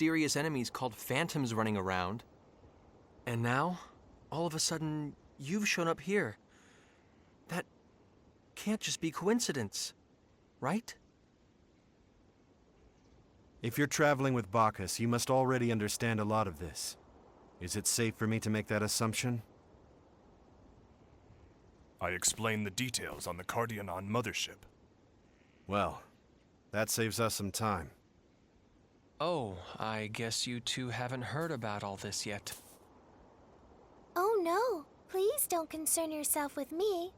mysterious enemies called phantoms running around. And now, all of a sudden, you've shown up here. That can't just be coincidence, right? If you're traveling with Bacchus, you must already understand a lot of this. Is it safe for me to make that assumption? I explained the details on the Cardionon mothership. Well, that saves us some time. Oh, I guess you two haven't heard about all this yet. Oh no, please don't concern yourself with me.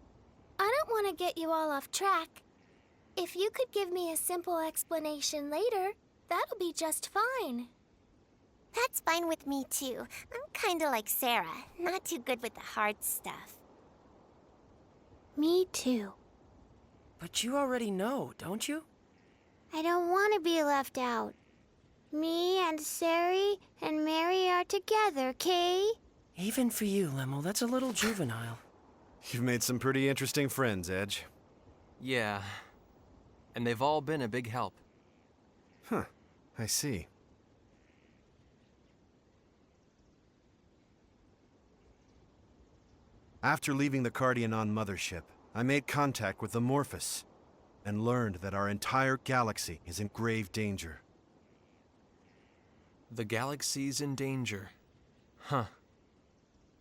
I don't want to get you all off track. If you could give me a simple explanation later, that'll be just fine. That's fine with me too. I'm kinda like Sarah, not too good with the hard stuff. Me too. But you already know, don't you? I don't want to be left out. Me and Sari and Mary are together, Kay? Even for you, Lemmel, that's a little juvenile. You've made some pretty interesting friends, Edge. Yeah, and they've all been a big help. Huh, I see. After leaving the Cardionon mothership, I made contact with the Morphus, and learned that our entire galaxy is in grave danger. The galaxy's in danger. Huh.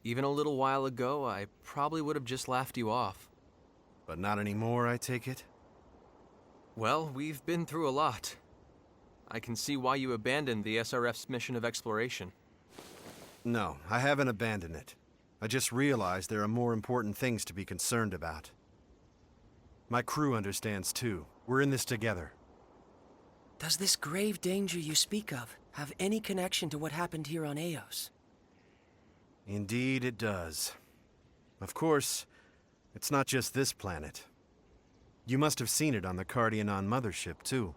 Even a little while ago, I probably would have just laughed you off. But not anymore, I take it? Well, we've been through a lot. I can see why you abandoned the SRF's mission of exploration. No, I haven't abandoned it. I just realized there are more important things to be concerned about. My crew understands too. We're in this together. Does this grave danger you speak of have any connection to what happened here on Eos? Indeed it does. Of course, it's not just this planet. You must have seen it on the Cardionon mothership too.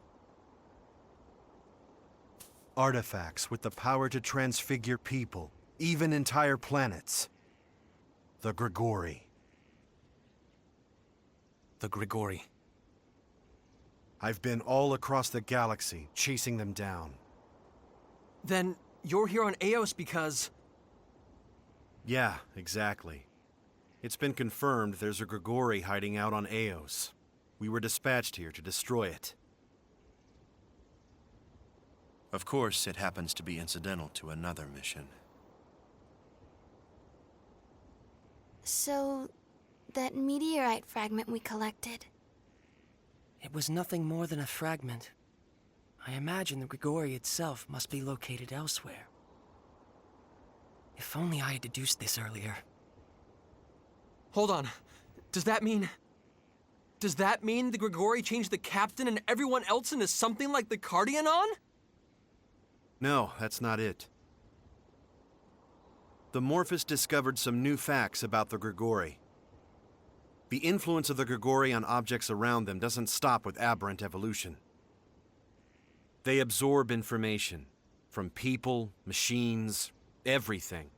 Artifacts with the power to transfigure people, even entire planets. The Grigori. The Grigori. I've been all across the galaxy, chasing them down. Then you're here on Eos because... Yeah, exactly. It's been confirmed there's a Grigori hiding out on Eos. We were dispatched here to destroy it. Of course, it happens to be incidental to another mission. So, that meteorite fragment we collected. It was nothing more than a fragment. I imagine the Grigori itself must be located elsewhere. If only I had deduced this earlier. Hold on. Does that mean the Grigori changed the captain and everyone else into something like the Cardionon? No, that's not it. The Morphus discovered some new facts about the Grigori. The influence of the Grigori on objects around them doesn't stop with aberrant evolution. They absorb information from people, machines, everything.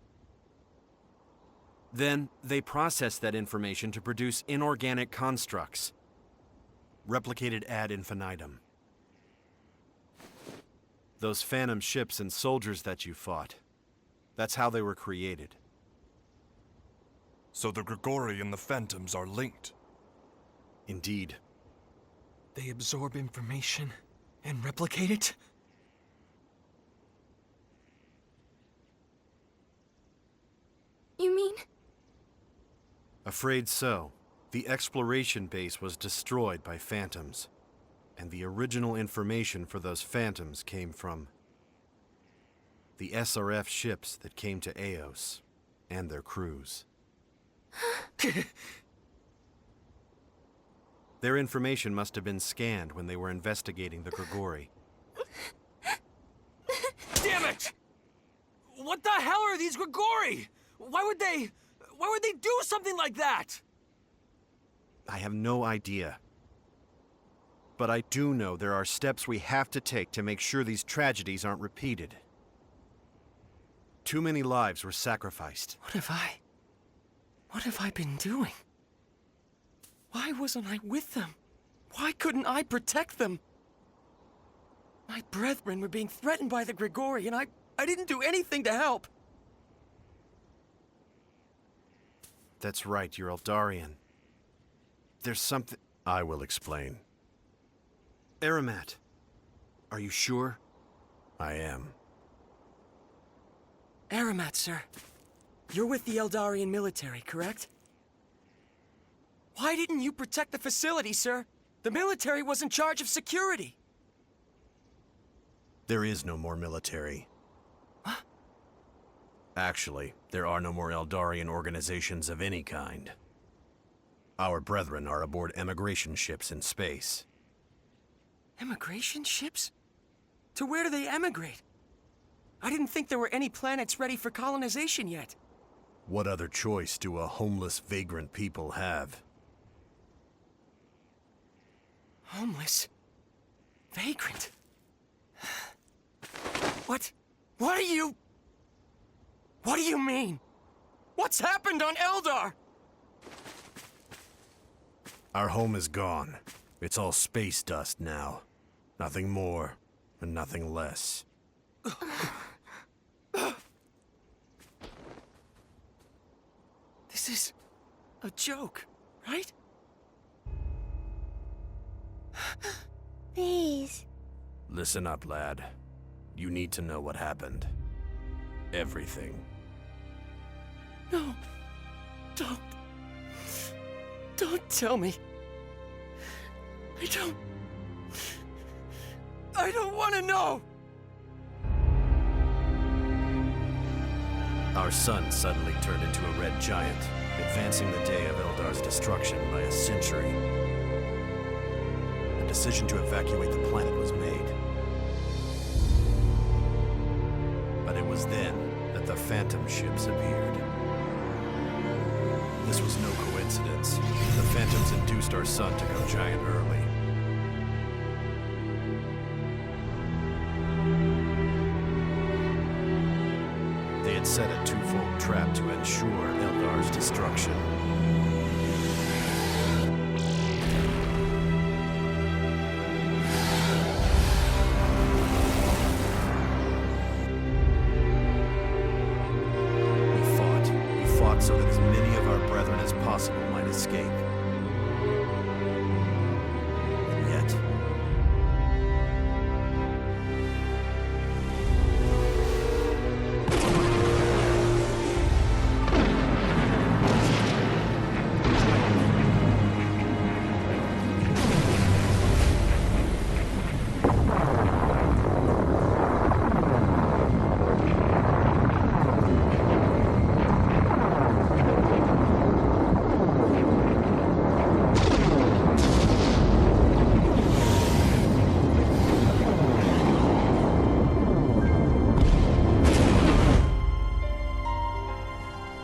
Then they process that information to produce inorganic constructs, replicated ad infinitum. Those phantom ships and soldiers that you fought, that's how they were created. So the Grigori and the Phantoms are linked. Indeed. They absorb information and replicate it? You mean? Afraid so. The exploration base was destroyed by phantoms, and the original information for those phantoms came from the SRF ships that came to Eos and their crews. Their information must have been scanned when they were investigating the Grigori. Damn it! What the hell are these Grigori? Why would they do something like that? I have no idea. But I do know there are steps we have to take to make sure these tragedies aren't repeated. Too many lives were sacrificed. What have I been doing? Why wasn't I with them? Why couldn't I protect them? My brethren were being threatened by the Grigori, and I didn't do anything to help. That's right, you're Eldarian. There's something... I will explain. Aramat, are you sure? I am. Aramat, sir. You're with the Eldarian military, correct? Why didn't you protect the facility, sir? The military was in charge of security. There is no more military. Huh? Actually, there are no more Eldarian organizations of any kind. Our brethren are aboard emigration ships in space. Emigration ships? To where do they emigrate? I didn't think there were any planets ready for colonization yet. What other choice do a homeless, vagrant people have? Homeless? Vagrant? What? What do you mean? What's happened on Eldar? Our home is gone. It's all space dust now. Nothing more, and nothing less. This is a joke, right? Please. Listen up, lad. You need to know what happened. Everything. No. Don't tell me. I don't want to know. Our sun suddenly turned into a red giant, advancing the day of Eldar's destruction by a century. The decision to evacuate the planet was made. But it was then that the Phantom ships appeared. This was no coincidence. The Phantoms induced our sun to go giant early. They had set a twofold trap to ensure Eldar's destruction. We fought so that as many of our brethren as possible might escape. And yet...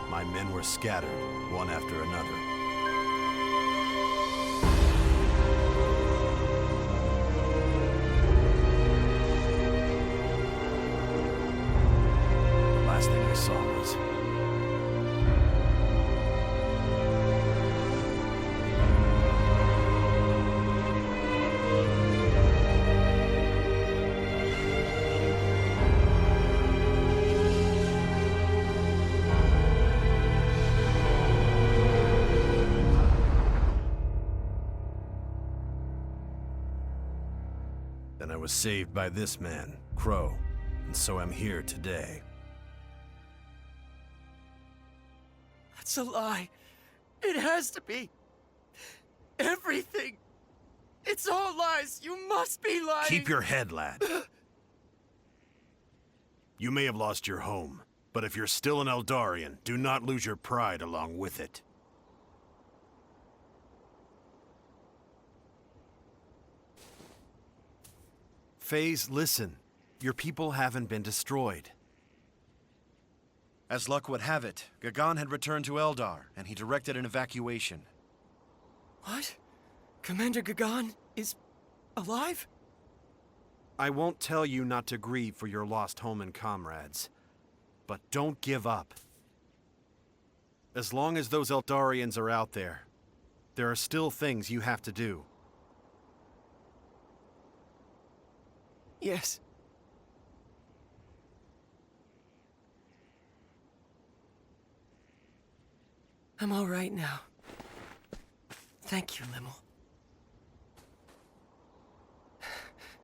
my men were scattered, one after another. The last thing I saw was... Then I was saved by this man, Crow, and so I'm here today. That's a lie. It has to be. Everything. It's all lies. You must be lying. Keep your head, lad. You may have lost your home, but if you're still an Eldarian, do not lose your pride along with it. Phase, listen. Your people haven't been destroyed. As luck would have it, Gagan had returned to Eldar, and he directed an evacuation. What? Commander Gagan is alive? I won't tell you not to grieve for your lost home and comrades, but don't give up. As long as those Eldarians are out there, there are still things you have to do. Yes. I'm all right now. Thank you, Limmel.